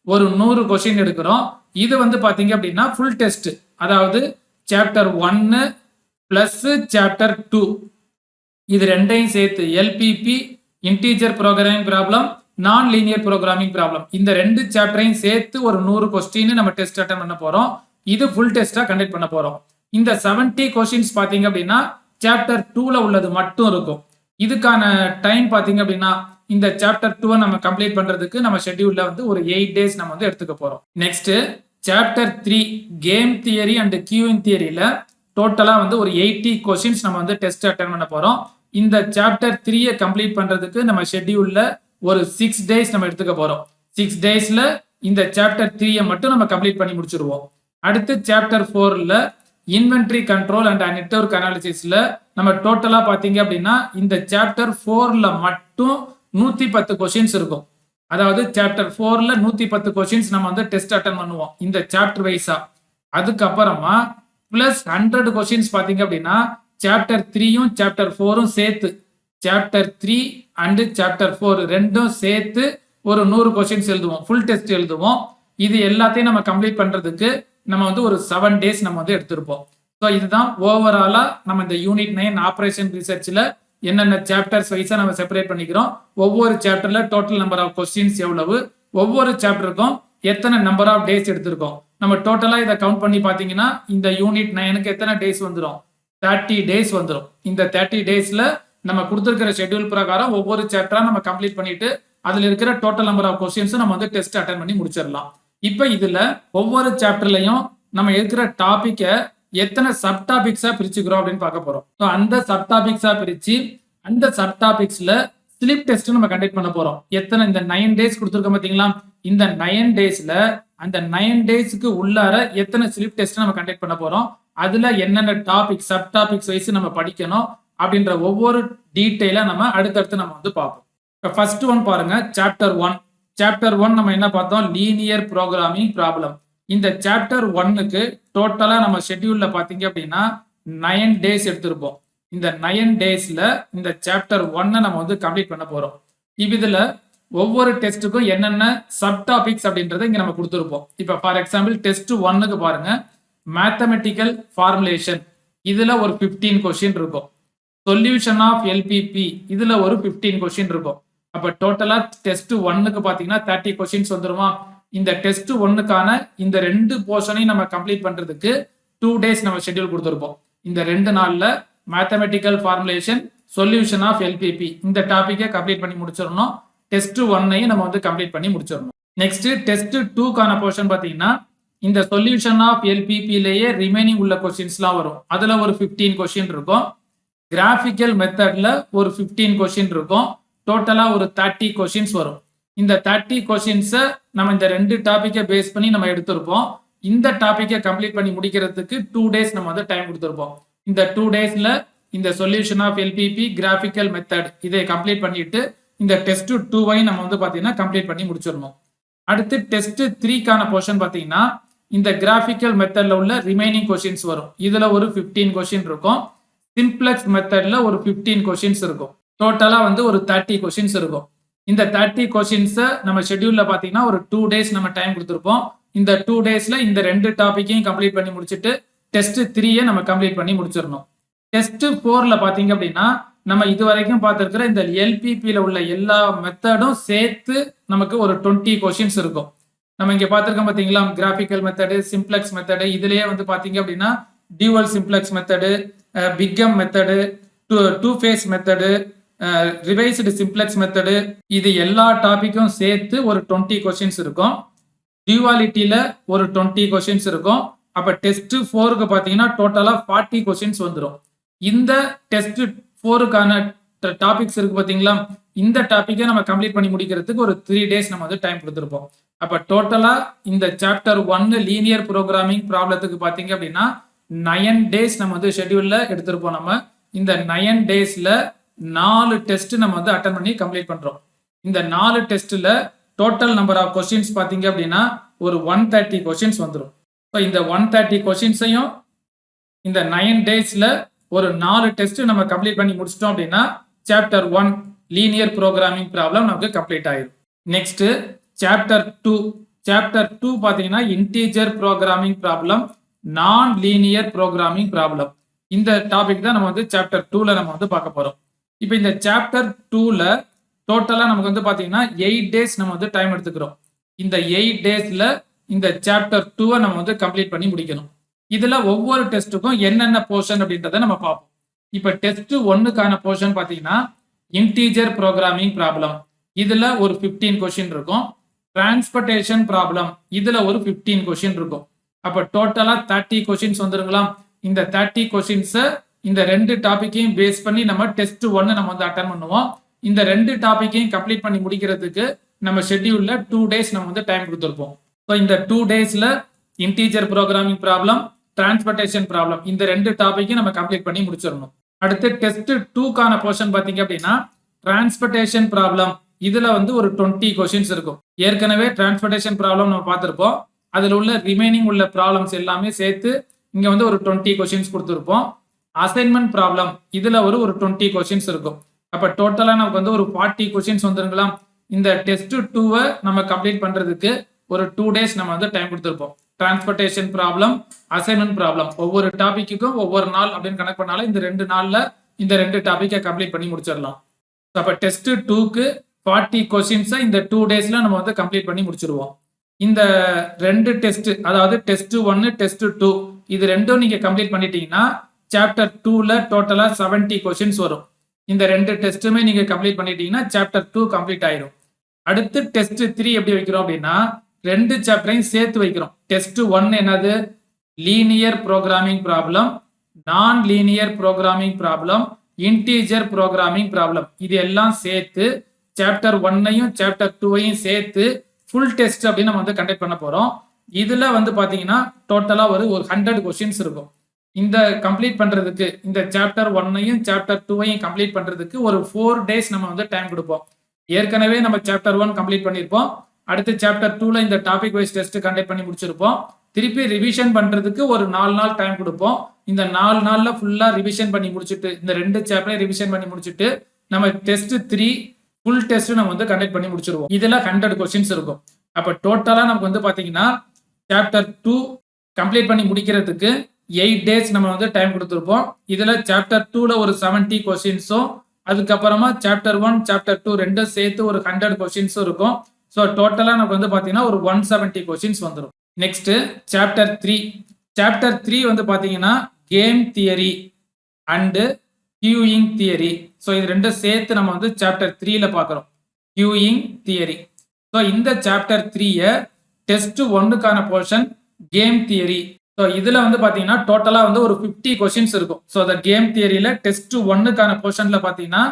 ஒரு 100 கொஸ்டின் எடுக்கிறோம். இது வந்து பாத்தீங்க அப்படின்னா ஃபுல் டெஸ்ட், அதாவது சாப்டர் 1 பிளஸ் சாப்டர் 2 இது ரெண்டையும் சேர்த்து LPP, integer programming problem, non linear programming problem, இந்த ரெண்டு சாப்டரையும் சேர்த்து ஒரு 100 கொஸ்டின் நம்ம டெஸ்ட் அட்டன் பண்ண போறோம். இது ஃபுல் டெஸ்டா கண்டக்ட் பண்ண போறோம். இந்த 70 கொஸ்டின்ஸ் பாத்தீங்க அப்படின்னா சாப்டர் 2ல உள்ளது மட்டும் இருக்கும். இதுக்கான டைம் பாத்தீங்க அப்படின்னா இந்த சாப்டர் 2 நம்ம கம்ப்ளீட் பண்றதுக்கு நம்ம ஷெட்யூல்ல வந்து ஒரு 8 டேஸ் நம்ம வந்து எடுத்துக்க போறோம். Next chapter 3 game theory and queueing தியரியில டோட்டலா வந்து ஒரு 80 கொஸ்டின்ஸ் நம்ம வந்து டெஸ்ட் அட்டன் பண்ண போறோம். இந்த சாப்டர் 3 கம்ப்ளீட் பண்றதுக்கு நம்ம ஷெட்யூல்ல ஒரு 6 டேஸ் நம்ம எடுத்துக்க போறோம். 6 டேஸ்ல இந்த சாப்டர் 3 மட்டும் நம்ம கம்ப்ளீட் பண்ணி முடிச்சிருவோம். அடுத்து சாப்டர் 4ல இன்வென்டரி கண்ட்ரோல் அண்ட் நெட்வொர்க் அனாலிசிஸ்ல நம்ம டோட்டலா பாத்தீங்க அப்படின்னா இந்த சாப்டர் 4ல மட்டும் 110 கொஸ்டின்ஸ் இருக்கும். அதாவது சாப்டர் 4ல 110 கொஸ்டின்ஸ் நம்ம வந்து டெஸ்ட் அட்டன் பண்ணுவோம் இந்த சாப்டர் வைஸா. அதுக்கப்புறமா பிளஸ் 100 கொஸ்டின்ஸ் பாத்தீங்க அப்படின்னா சாப்டர் 3யும் சாப்டர் 4ம் சேர்த்து, சாப்டர் 3 அண்ட் சாப்டர் 4 ரெண்டும் சேர்த்து ஒரு 100 கொஸ்டின்ஸ் எழுதுவோம், ஃபுல் டெஸ்ட் எழுதுவோம். இது எல்லாத்தையும் நம்ம கம்ப்ளீட் பண்றதுக்கு நம்ம வந்து ஒரு 7 டேஸ் நம்ம வந்து எடுத்திருப்போம். ஸோ இதுதான் ஓவராலா நம்ம இந்த யூனிட் 9 ஆபரேஷன் ரிசர்ச்ல என்னென்ன சாப்டர்ஸ் வைஸா நம்ம செப்பரேட் பண்ணிக்கிறோம், ஒவ்வொரு சாப்டர்ல டோட்டல் நம்பர் ஆஃப் கொஸ்டின்ஸ் எவ்வளவு, ஒவ்வொரு சாப்டருக்கும் எத்தனை நம்பர் ஆஃப் டேஸ் எடுத்திருக்கோம். நம்ம டோட்டலா இதை கவுண்ட் பண்ணி பாத்தீங்கன்னா இந்த யூனிட் 9க்கு எத்தனை டேஸ் வந்துடும், 30 டேஸ் வந்துடும். இந்த 30 டேஸ்ல நம்ம கொடுத்துருக்கிற ஷெட்யூல் பிரகாரம் ஒவ்வொரு சாப்டரா நம்ம கம்ப்ளீட் பண்ணிட்டு அதுல இருக்கிற டோட்டல் நம்பர் ஆஃப் கொஸ்டின்ஸ் நம்ம வந்து டெஸ்ட் அட்டன் பண்ணி முடிச்சிடலாம். இப்ப இதுல ஒவ்வொரு சாப்டர்லயும் நம்ம இருக்கிற டாபிக்க எத்தனை சப் டாபிக்ஸா பிரிச்சுக்கிறோம் அப்படின்னு பார்க்க போறோம். அந்த சப் டாபிக்ஸா பிரிச்சு அந்த சப் டாபிக்ஸ்ல ஸ்லிப் டெஸ்ட் நம்ம கண்டக்ட் பண்ண போறோம். எத்தனை இந்த 9 டேஸ் கொடுத்துருக்கோம் பாத்தீங்களா, இந்த 9 டேஸ்ல அந்த 9 டேஸ்க்கு உள்ளார எத்தனை ஸ்லிப் டெஸ்ட் நம்ம கண்டக்ட் பண்ண போறோம், அதுல என்னென்ன டாபிக் சப் டாபிக்ஸ் வைஸ் நம்ம படிக்கணும் அப்படின்ற ஒவ்வொரு டீட்டெயிலா நம்ம அடுத்தடுத்து நம்ம வந்து பார்ப்போம். இப்போ ஃபர்ஸ்ட் ஒன் பாருங்க, சாப்டர் 1. சாப்டர் 1 நம்ம என்ன பார்த்தோம், லீனியர் ப்ரோக்ராமிங் ப்ராப்ளம். இந்த சாப்டர் 1க்கு டோட்டலா நம்ம ஷெட்யூல்ல பாத்தீங்க அப்படின்னா 9 டேஸ் எடுத்திருப்போம். இந்த 9 டேஸ்ல இந்த சாப்டர் 1 நம்ம வந்து கம்ப்ளீட் பண்ண போறோம். இதுல ஒவ்வொரு டெஸ்ட்டுக்கும் என்னென்ன சப் டாபிக்ஸ் அப்படின்றத இங்க நம்ம கொடுத்துருப்போம். இப்ப ஃபார் எக்ஸாம்பிள் டெஸ்ட் 1க்கு பாருங்க, மேத்தமெட்டிக்கல் ஃபார்முலேஷன், இதுல ஒரு 15 கொஸ்டின் இருக்கும். சொல்யூஷன் ஆஃப் எல்பிபி, இதுல ஒரு 15 கொஸ்டின் இருக்கும். அப்ப டோட்டலா டெஸ்ட் 1க்கு பாத்தீங்கன்னா 30 கொஸ்டின்ஸ் வந்துருமா. இந்த டெஸ்ட் 1க்கான இந்த ரெண்டு போர்ஷனையும் நம்ம கம்ப்ளீட் பண்றதுக்கு 2 டேஸ் நம்ம ஷெட்யூல் கொடுத்துருப்போம். இந்த 2 நாள்ல mathematical formulation, solution of LPP இந்த டாபிக்கை கம்ப்ளீட் பண்ணி முடிச்சிடணும். டெஸ்ட் 1ஐயும் நம்ம வந்து கம்ப்ளீட் பண்ணி முடிச்சிடணும். நெக்ஸ்ட் டெஸ்ட் 2க்கான போர்ஷன் பாத்தீங்கன்னா இந்த சொல்யூஷன் ஆஃப் எல்பிபிலேயே ரிமைனிங் உள்ள கொஸ்டின்ஸ்லாம் வரும். அதுல ஒரு 15 கொஸ்டின் இருக்கும். கிராஃபிக்கல் மெத்தட்ல ஒரு 15 கொஸ்டின் இருக்கும். டோட்டலா ஒரு 30 கொஸ்டின்ஸ் வரும். இந்த 30 கொஸ்டின்ஸை நம்ம இந்த ரெண்டு டாபிக்கை பேஸ் பண்ணி நம்ம எடுத்திருப்போம். இந்த டாபிக்கை கம்ப்ளீட் பண்ணி முடிக்கிறதுக்கு 2 டேஸ் நம்ம வந்து டைம் கொடுத்துருப்போம். இந்த 2 டேஸ்ல இந்த solution of LPP, graphical method இதை கம்ப்ளீட் பண்ணிட்டு இந்த டெஸ்ட் 2ஐ நம்ம வந்து பாத்தீங்கன்னா கம்ப்ளீட் பண்ணி முடிச்சிடணும். அடுத்து டெஸ்ட் 3க்கான போர்ஷன் பாத்தீங்கன்னா இந்த கிராஃபிக்கல் மெத்தட்ல உள்ள ரிமைனிங் கொஸ்டின்ஸ் வரும். இதுல ஒரு 15 கொஸ்டின் இருக்கும். சிம்ப்ளெக்ஸ் மெத்தட்ல ஒரு 15 கொஸ்டின்ஸ் இருக்கும். டோட்டலா வந்து ஒரு 30 கொஸ்டின்ஸ் இருக்கும். இந்த 30 கொஸ்டின்ஸை நம்ம ஷெட்யூல்ல பாத்தீங்கன்னா ஒரு 2 டேஸ் நம்ம டைம் கொடுத்துருப்போம். இந்த 2 டேஸ்ல இந்த ரெண்டு டாபிக்கையும் கம்ப்ளீட் பண்ணி முடிச்சுட்டு டெஸ்ட் 3ஐ நம்ம கம்ப்ளீட் பண்ணி முடிச்சிடணும். டெஸ்ட் 4ல பாத்தீங்க அப்படின்னா நம்ம இது வரைக்கும் பார்த்திருக்கிற இந்த எல்பிபில உள்ள எல்லா மெத்தடும் சேர்த்து நமக்கு ஒரு 20 கொஸ்டின்ஸ் இருக்கும். நம்ம இங்க பார்த்திருக்கோம் பாத்தீங்களா, கிராஃபிக்கல் மெத்தடு, சிம்ப்ளெக்ஸ் மெத்தடு, இதுலயே வந்து பாத்தீங்க அப்படின்னா dual simplex method, big M method, two phase method, revised simplex method, இது எல்லா டாபிக்கும் சேர்த்து ஒரு 20 கொஸ்டின்ஸ் இருக்கும். டியூவாலிட்டியில ஒரு 20 கொஸ்டின்ஸ் இருக்கும். அப்ப டெஸ்ட் 4க்கு பாத்தீங்கன்னா டோட்டலா 40 கொஸ்டின்ஸ் வந்துடும். இந்த டெஸ்ட் 4க்கான டாபிக்ஸ் இருக்கு பாத்தீங்களா, இந்த டாபிக்கை நம்ம கம்ப்ளீட் பண்ணி முடிக்கிறதுக்கு ஒரு 3 டேஸ் நம்ம வந்து டைம் கொடுத்துருப்போம். அப்ப டோட்டலா இந்த சாப்டர் 1 லீனியர் ப்ரோக்ராமிங் ப்ராப்ளத்துக்கு பாத்தீங்க அப்படின்னா 9 டேஸ் நம்ம வந்து ஷெட்யூல்ல எடுத்திருப்போம். நம்ம இந்த 9 டேஸ்ல 4 டெஸ்ட் நம்ம வந்து அட்டன் பண்ணி கம்ப்ளீட் பண்றோம். இந்த 4 டெஸ்ட்ல டோட்டல் நம்பர் ஆஃப் கொஸ்டின்ஸ் பாத்தீங்க அப்படின்னா ஒரு 130 கொஸ்டின்ஸ் வந்துடும். இந்த 130 கொஸ்டின்ஸையும் இந்த 9 டேஸ்ல ஒரு 4 டெஸ்ட் நம்ம கம்ப்ளீட் பண்ணி முடிச்சிட்டோம் அப்படின்னா சாப்டர் 1 லீனியர் ப்ரோக்ராமிங் ப்ராப்ளம் நமக்கு கம்ப்ளீட் ஆயிடும். நெக்ஸ்ட் சாப்டர் 2 சாப்டர் 2 பாத்தீங்கன்னா integer programming problem, non linear programming problem. இந்த டாபிக் தான் நம்ம வந்து சாப்டர் 2ல நம்ம வந்து பார்க்க போறோம். இப்போ இந்த சாப்டர் 2ல டோட்டலா நமக்கு வந்து பாத்தீங்கன்னா 8 டேஸ் நம்ம வந்து டைம் எடுத்துக்கிறோம். இந்த 8 டேஸ்ல இந்த சாப்டர் 2 நம்ம வந்து கம்ப்ளீட் பண்ணி முடிக்கணும். இதுல ஒவ்வொரு டெஸ்ட்டுக்கும் என்னென்ன போர்ஷன் அப்படின்றத நம்ம பார்ப்போம். இப்போ டெஸ்ட் 1க்கான போர்ஷன் பாத்தீங்கன்னா இன்டீஜர் ப்ரோக்ராமிங் ப்ராப்ளம். இதுல ஒரு 15 கொஸ்டின் இருக்கும். டிரான்ஸ்போர்ட்டேஷன் ப்ராப்ளம் இதுல ஒரு 15 கொஸ்டின் இருக்கும். அப்ப டோட்டலா 30 கொஸ்டின்ஸ் வந்துருங்களா? இந்த 30 கொஸ்டின்ஸ் இந்த ரெண்டு டாபிக்கையும் பேஸ் பண்ணி நம்ம டெஸ்ட் 1 நம்ம வந்து அட்டெண்ட் பண்ணுவோம். இந்த ரெண்டு டாபிக்கையும் கம்ப்ளீட் பண்ணி முடிக்கிறதுக்கு நம்ம ஷெட்யூல்ல 2 டேஸ் நம்ம வந்து டைம் கொடுத்துருப்போம். ஸோ இந்த 2 டேஸ்ல integer programming problem, transportation problem இந்த ரெண்டு டாபிக்கையும் நம்ம கம்ப்ளீட் பண்ணி முடிச்சிடணும். அடுத்து டெஸ்ட் 2க்கான போர்ஷன் பாத்தீங்க அப்படின்னா டிரான்ஸ்போர்ட்டேஷன் ப்ராப்ளம் இதுல வந்து ஒரு 20 கொஸ்டின்ஸ் இருக்கும். ஏற்கனவே டிரான்ஸ்போர்ட்டேஷன் ப்ராப்ளம் நம்ம பார்த்திருப்போம். அதுல உள்ள ரிமைனிங் உள்ள ப்ராப்ளம்ஸ் எல்லாமே சேர்த்து இங்க வந்து ஒரு 20 கொஸ்டின்ஸ் கொடுத்திருப்போம். அசைன்மெண்ட் ப்ராப்ளம் இதுல ஒரு 20 கொஸ்டின்ஸ் இருக்கும். அப்ப டோட்டலா நமக்கு வந்து ஒரு 40 கொஸ்டின்ஸ் வந்துருங்களா? இந்த டெஸ்ட் 2 நம்ம கம்ப்ளீட் பண்றதுக்கு ஒரு 2 டேஸ் நம்ம வந்து டைம் கொடுத்திருப்போம். டிரான்ஸ்போர்ட்டேஷன் ப்ராப்ளம், அசைன்மெண்ட் ப்ராப்ளம் ஒவ்வொரு டாபிக்குக்கும் ஒவ்வொரு நாள் அப்படின்னு கணக்கு பண்ணாலும் இந்த 2 நாள்ல இந்த 2 டாபிக்கை கம்ப்ளீட் பண்ணி முடிச்சிடலாம். அப்ப டெஸ்ட் 2க்கு 40 கொஸ்டின்ஸ் இந்த 2 டேஸ்ல நம்ம வந்து கம்ப்ளீட் பண்ணி முடிச்சிருவோம். இந்த ரெண்டு டெஸ்ட், அதாவது டெஸ்ட் 1 டெஸ்ட் 2 இது ரெண்டும் நீங்க கம்ப்ளீட் பண்ணிட்டீங்கன்னா சாப்டர் 2ல டோட்டலா 70 கொஸ்டின்ஸ் வரும். இந்த ரெண்டு டெஸ்ட்டுமே நீங்க கம்ப்ளீட் பண்ணிட்டீங்கன்னா சாப்டர் 2 கம்ப்ளீட் ஆயிடும். அடுத்து டெஸ்ட் 3 எப்படி வைக்கிறோம் அப்படின்னா ரெண்டு சாப்டரையும் சேர்த்து வைக்கிறோம். டெஸ்ட் 1 என்னது? Linear programming problem, non linear programming problem, integer programming problem இது எல்லாம் சேர்த்து சாப்டர் 1ஐயும் சாப்டர் 2ஐயும் சேர்த்து ஃபுல் டெஸ்ட் அப்படின்னு நம்ம வந்து கண்டக்ட் பண்ண போறோம். இதுல வந்து பாத்தீங்கன்னா டோட்டலா ஒரு 100 கொஸ்டின்ஸ் இருக்கும். இந்த கம்ப்ளீட் பண்றதுக்கு இந்த சாப்டர் 1ஐயும் சாப்டர் 2ஐயும் கம்ப்ளீட் பண்றதுக்கு ஒரு 4 டேஸ் நம்ம வந்து டைம் கொடுப்போம். ஏற்கனவே நம்ம சாப்டர் 1 கம்ப்ளீட் பண்ணிருப்போம். அடுத்து சாப்டர் 2ல இந்த டாபிக் வைஸ் டெஸ்ட் கண்டக்ட் பண்ணி முடிச்சிருப்போம். திருப்பி ரிவிஷன் பண்றதுக்கு ஒரு 4 நாள் டைம் கொடுப்போம். இந்த 4 நாள்ல ஃபுல்லா ரிவிஷன் பண்ணி முடிச்சுட்டு இந்த ரெண்டு சாப்டரையும் ரிவிஷன் பண்ணி முடிச்சுட்டு நம்ம டெஸ்ட் 3 ஃபுல் டெஸ்ட் நம்ம வந்து கண்டக்ட் பண்ணி முடிச்சிருவோம். இதுல 100 கொஸ்டின்ஸ் இருக்கும். அப்ப டோட்டலா நமக்கு வந்து பாத்தீங்கன்னா சாப்டர் 2 கம்ப்ளீட் பண்ணி முடிக்கிறதுக்கு 8 டேஸ் நம்ம வந்து டைம் கொடுத்துருப்போம். இதுல சாப்டர் 2ல ஒரு 70 கொஸ்டின்ஸும் அதுக்கப்புறமா சாப்டர் 1 சாப்டர் 2 ரெண்டும் சேர்த்து ஒரு 100 கொஸ்டின்ஸும் இருக்கும். ஸோ டோட்டலா நமக்கு வந்து பாத்தீங்கன்னா ஒரு 170 கொஸ்டின்ஸ் வந்துடும். Next chapter 3. சாப்டர் 3 வந்து பாத்தீங்கன்னா game theory and queueing theory. So இது ரெண்டும் சேர்த்து நம்ம வந்து சாப்டர் 3ல பார்க்குறோம். Queueing theory. ஸோ இந்த சாப்டர் 3 டெஸ்ட் 1க்கான போர்ஷன் கேம் தியரி. ஸோ இதுல வந்து பாத்தீங்கன்னா டோட்டலா வந்து ஒரு 50 கொஸ்டின்ஸ் இருக்கும். ஸோ அந்த கேம் தியரியில டெஸ்ட் 1க்கான போர்ஷன்ல பாத்தீங்கன்னா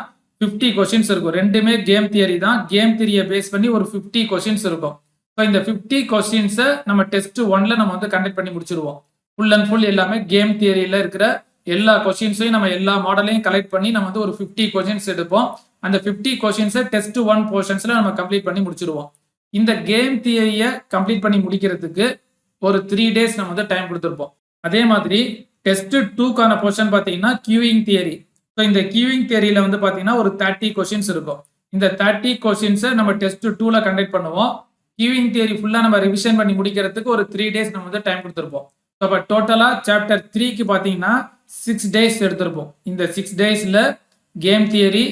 50 கொஸ்டின்ஸ் இருக்கும். ரெண்டுமே கேம் தியரி தான். கேம் தியரியை பேஸ் பண்ணி ஒரு 50 கொஸ்டின்ஸ் இருக்கும். ஸோ இந்த 50 கொஸ்டின்ஸை நம்ம டெஸ்ட் 1ல நம்ம வந்து கண்டக்ட் பண்ணி முடிச்சிருவோம். ஃபுல் அண்ட் ஃபுல் எல்லாமே கேம் தியரியில இருக்கிற எல்லா கொஸ்டின்ஸையும் நம்ம எல்லா மாடலையும் கலெக்ட் பண்ணி நம்ம வந்து ஒரு 50 கொஸ்டின்ஸ் எடுப்போம். அந்த 50 கொஸ்டின்ஸை டெஸ்ட் 1 போர்ஷன்ஸ்ல நம்ம கம்ப்ளீட் பண்ணி முடிச்சிருவோம். இந்த கேம் தியரியை கம்ப்ளீட் பண்ணி முடிக்கிறதுக்கு ஒரு 3 டேஸ் நம்ம வந்து டைம் கொடுத்துருப்போம். அதே மாதிரி டெஸ்ட் 2க்கான போர்ஷன் பார்த்தீங்கன்னா கியூயிங் தியரி. ஸோ இந்த கியூயிங் தியரியில வந்து பார்த்தீங்கன்னா ஒரு 30 கொஸ்டின்ஸ் இருக்கும். இந்த 30 கொஸ்டின்ஸை நம்ம டெஸ்ட் 2ல கண்டக்ட் பண்ணுவோம். கியூயிங் தியரி ஃபுல்லாக நம்ம ரிவிஷன் பண்ணி முடிக்கிறதுக்கு ஒரு 3 டேஸ் நம்ம வந்து டைம் கொடுத்துருப்போம். ஸோ அப்போ டோட்டலாக சாப்டர் 3க்கு பார்த்தீங்கன்னா 6 டேஸ் எடுத்திருப்போம். இந்த 6 டேஸ்ல கேம் தியரி,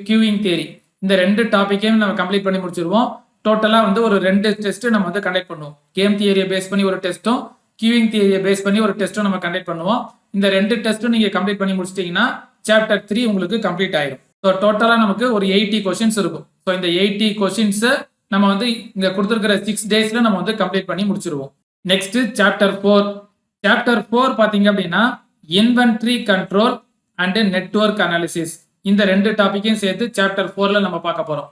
கியூயிங் தியரி இந்த ரெண்டு டாபிக்கையும் நம்ம கம்ப்ளீட் பண்ணி முடிச்சிருவோம். டோட்டலா வந்து ஒரு 2 டெஸ்ட் நம்ம வந்து கண்டக்ட் பண்ணுவோம். கேம் தியரியை பேஸ் பண்ணி ஒரு டெஸ்ட்டும் கியூயிங் தியரியை பேஸ் பண்ணி ஒரு டெஸ்ட்டும் நம்ம கண்டக்ட் பண்ணுவோம். இந்த 2 டெஸ்ட்டும் நீங்க கம்ப்ளீட் பண்ணி முடிச்சிட்டீங்கன்னா சாப்டர் 3 உங்களுக்கு கம்ப்ளீட் ஆயிடும். ஸோ டோட்டலா நமக்கு ஒரு 80 கொஸ்டின்ஸ் இருக்கும். ஸோ இந்த 80 கொஸ்டின்ஸ் நம்ம வந்து இங்க கொடுத்துருக்கிற 6 டேஸ்ல நம்ம வந்து கம்ப்ளீட் பண்ணி முடிச்சிருவோம். Next chapter 4. சாப்டர் 4 பாத்தீங்க அப்படின்னா inventory control and network analysis இந்த ரெண்டு டாபிக்கையும் சேர்த்து சாப்டர் 4ல நம்ம பார்க்க போறோம்.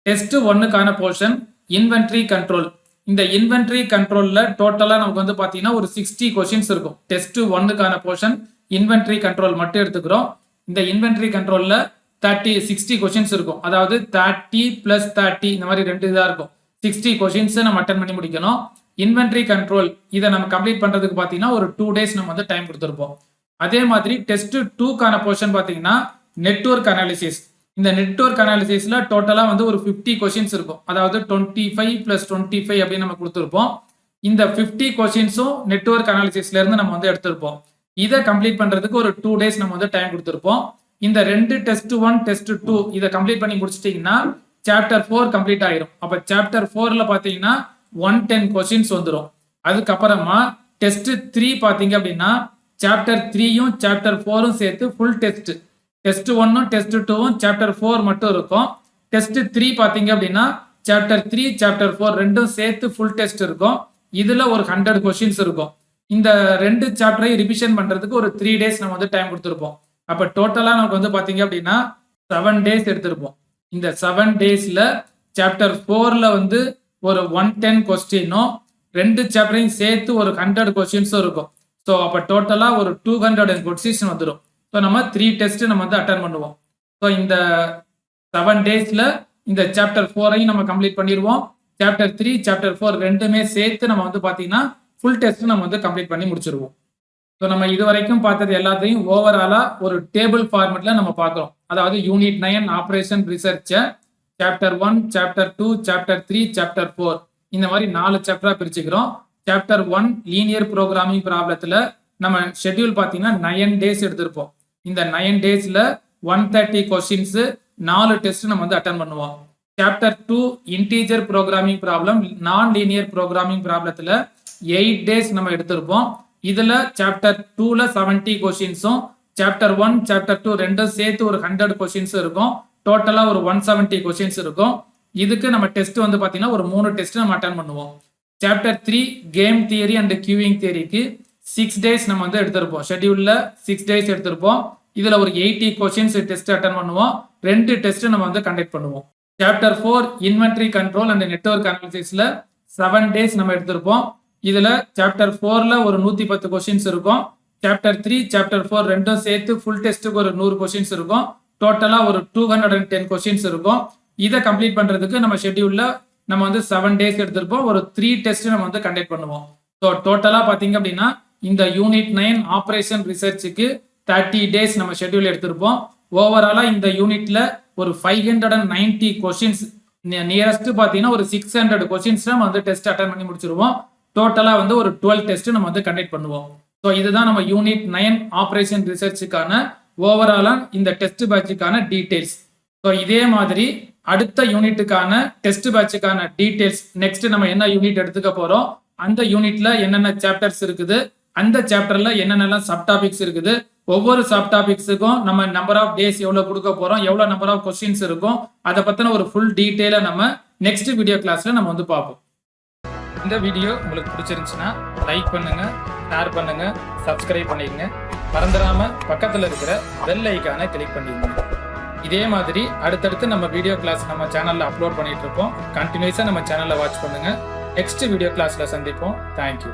டெஸ்ட் 1க்கான போர்ஷன் இன்வென்டரி கண்ட்ரோல். இந்த இன்வென்டரி கண்ட்ரோல்ல டோட்டலா நமக்கு வந்து பாத்தீங்கன்னா ஒரு 60 கொஸ்டின்ஸ் இருக்கும். டெஸ்ட் 1க்கான போர்ஷன் இன்வென்டரி கண்ட்ரோல் மட்டும் எடுத்துக்கிறோம். இந்த இன்வென்டரி கண்ட்ரோல்ல 60 கொஸ்டின்ஸ் இருக்கும். அதாவது 30 + 30 இந்த மாதிரி ரெண்டு இதா இருக்கும். 60 கொஸ்டின்ஸ் நம்ம அட்டெண்ட் பண்ணி முடிக்கணும். இன்வென்டரி கண்ட்ரோல் இதை நம்ம கம்ப்ளீட் பண்றதுக்கு பாத்தீங்கன்னா ஒரு 2 டேஸ் நம்ம வந்து டைம் கொடுத்துருப்போம். அதே மாதிரி டெஸ்ட் 2க்கான போர்ஷன் பாத்தீங்கன்னா நெட்வொர்க் அனாலிசிஸ். இந்த நெட்வொர்க் அனாலிசிஸ்ல டோட்டலா வந்து ஒரு 50 கொஸ்டின்ஸ் இருக்கும். அதாவது 25 + 25 அப்படின்னு நம்ம கொடுத்துருப்போம். இந்த 50 கொஸ்டின்ஸும் நெட்வொர்க் அனாலிசிஸ்ல இருந்து நம்ம வந்து எடுத்திருப்போம். இதை கம்ப்ளீட் பண்றதுக்கு ஒரு 2 டேஸ் நம்ம வந்து டைம் கொடுத்துருப்போம். இந்த 2 டெஸ்ட் 1 டெஸ்ட் 2 இதை கம்ப்ளீட் பண்ணி முடிச்சிட்டீங்கன்னா சாப்டர் 4 கம்ப்ளீட் ஆயிரும். அப்ப சாப்டர் 4ல பாத்தீங்கன்னா 110 கொஸ்டின்ஸ் வந்துடும். அதுக்கப்புறமா டெஸ்ட் 3 பாத்தீங்க அப்படின்னா சாப்டர் 3யும் சாப்டர் 4ம் சேர்த்து ஃபுல் டெஸ்ட். டெஸ்ட் 1ம் டெஸ்ட் 2ம் சாப்டர் 4 மட்டும் இருக்கும். டெஸ்ட் 3 பாத்தீங்க அப்படின்னா சாப்டர் 3 சாப்டர் 4 ரெண்டும் சேர்த்து ஃபுல் டெஸ்ட் இருக்கும். இதுல ஒரு 100 கொஸ்டின்ஸ் இருக்கும். இந்த 2 சாப்டரையும் ரிவிஷன் பண்றதுக்கு ஒரு 3 டேஸ் நம்ம வந்து டைம் கொடுத்துருப்போம். அப்ப டோட்டலா நமக்கு வந்து பாத்தீங்க அப்படின்னா 7 டேஸ் எடுத்திருப்போம். இந்த 7 டேஸ்ல சாப்டர் 4ல வந்து ஒரு 110 கொஸ்டினும் 2 சாப்டரையும் சேர்த்து ஒரு 100 கொஸ்டின்ஸும் இருக்கும். ஸோ அப்ப டோட்டலா ஒரு 200 கொஸ்டின்ஸ் வந்துடும். ஸோ நம்ம 3 டெஸ்ட் நம்ம வந்து அட்டன் பண்ணுவோம். ஸோ இந்த 7 டேஸ்ல இந்த சாப்டர் 4ஐயும் நம்ம கம்ப்ளீட் பண்ணிடுவோம். சாப்டர் 3 சாப்டர் 4 ரெண்டுமே சேர்த்து நம்ம வந்து பாத்தீங்கன்னா ஃபுல் டெஸ்ட் நம்ம வந்து கம்ப்ளீட் பண்ணி முடிச்சிருவோம். ஸோ நம்ம இது வரைக்கும் பார்த்தது எல்லாத்தையும் ஓவராலா ஒரு டேபிள் ஃபார்மெட்ல நம்ம பார்க்குறோம். அதாவது யூனிட் 9 ஆப்ரேஷன் ரிசர்ச்சை சாப்டர் 1 சாப்டர் 2 சாப்டர் 3 சாப்டர் 4 இந்த மாதிரி 4 சாப்டரா பிரிச்சுக்கிறோம். சாப்டர் 1 லீனியர் ப்ரோக்ராமிங் ப்ராப்ளத்துல நம்ம ஷெட்யூல் பார்த்தீங்கன்னா 9 டேஸ் எடுத்திருப்போம். இந்த 9 டேஸ்ல 130 கொஸ்டின்ஸ் 4 டெஸ்ட் நம்ம வந்து அட்டன் பண்ணுவோம். Chapter 2 integer programming problem non linear programming ப்ராப்ளத்துல 8 days நம்ம எடுத்திருப்போம். இதுல சாப்டர் 2ல 70 கொஸ்டின்ஸும் சாப்டர் 1 சாப்டர் 2 ரெண்டும் சேர்த்து ஒரு 100 கொஸ்டின்ஸ் இருக்கும். டோட்டலா ஒரு 170 கொஸ்டின்ஸ் இருக்கும். இதுக்கு நம்ம டெஸ்ட் வந்து பாத்தீங்கன்னா ஒரு 3 டெஸ்ட் நம்ம அட்டன் பண்ணுவோம். Chapter 3 game theory and queueing தியரிக்கு 6 டேஸ் நம்ம வந்து எடுத்திருப்போம். ஷெட்யூல்ல 6 டேஸ் எடுத்திருப்போம். இதுல ஒரு 80 கொஸ்டின்ஸ் டெஸ்ட் அட்டன் பண்ணுவோம். 2 டெஸ்ட் நம்ம வந்து கண்டக்ட் பண்ணுவோம். Chapter 4 inventory control and network அனாலிசிஸ்ல 7 டேஸ் நம்ம எடுத்திருப்போம். இதுல சாப்டர் 4ல ஒரு 110 கொஸ்டின்ஸ் இருக்கும். சாப்டர் 3 சாப்டர் 4 ரெண்டும் சேர்த்து ஃபுல் டெஸ்ட்டுக்கு ஒரு 100 கொஸ்டின்ஸ் இருக்கும். டோட்டலா ஒரு 210 கொஸ்டின்ஸ் இருக்கும். இதை கம்ப்ளீட் பண்றதுக்கு நம்ம ஷெட்யூல்ல நம்ம வந்து 7 டேஸ் எடுத்திருப்போம். ஒரு 3 டெஸ்ட் நம்ம வந்து கண்டக்ட் பண்ணுவோம். ஸோ டோட்டலா பாத்தீங்க அப்படின்னா இந்த யூனிட் 9 ஆப்ரேஷன் ரிசர்ச்சுக்கு 30 டேஸ் நம்ம ஷெட்யூல் எடுத்திருப்போம். ஓவராலா இந்த யூனிட்ல ஒரு 590 கொஸ்டின்ஸ் நியரஸ்ட் பாத்தீங்கன்னா ஒரு 600 கொஸ்டின்ஸ் நம்ம வந்து டெஸ்ட் அட்டன் பண்ணி முடிச்சிருவோம். டோட்டலா வந்து ஒரு 12 டெஸ்ட் நம்ம வந்து கண்டக்ட் பண்ணுவோம். ஸோ இதுதான் நம்ம யூனிட் 9 ஆப்ரேஷன் ரிசர்ச்சுக்கான ஓவராலா இந்த டெஸ்ட் பேட்சுக்கான டீடைல்ஸ். ஸோ இதே மாதிரி அடுத்த யூனிட்டுக்கான டெஸ்ட் பேட்சுக்கான டீடைல்ஸ் நெக்ஸ்ட் நம்ம என்ன யூனிட் எடுத்துக்க போறோம், அந்த யூனிட்ல என்னென்ன சாப்டர்ஸ் இருக்குது, அந்த சாப்டர்ல என்னென்னலாம் சப் டாபிக்ஸ் இருக்குது, ஒவ்வொரு சப் டாபிக்ஸுக்கும் நம்ம நம்பர் ஆஃப் டேஸ் எவ்வளவு கொடுக்க போறோம், எவ்வளவு நம்பர் ஆஃப் கொஸ்டின்ஸ் இருக்கும், அதை பத்தின ஒரு ஃபுல் டீடைலை நம்ம நெக்ஸ்ட் வீடியோ கிளாஸ்ல நம்ம வந்து பார்ப்போம். இந்த வீடியோ உங்களுக்கு பிடிச்சிருந்துச்சுன்னா லைக் பண்ணுங்க, ஷேர் பண்ணுங்க, சப்ஸ்கிரைப் பண்ணிக்கங்க. மறந்துடாம பக்கத்துல இருக்கிற பெல் ஐகானை கிளிக் பண்ணிடுங்க. இதே மாதிரி அடுத்தடுத்து நம்ம வீடியோ கிளாஸ் நம்ம சேனல்ல அப்லோட் பண்ணிட்டு இருப்போம். கண்டினியூஸா நம்ம சேனல்ல வாட்ச் பண்ணுங்க. நெக்ஸ்ட் வீடியோ கிளாஸ்ல சந்திப்போம். தேங்க்யூ.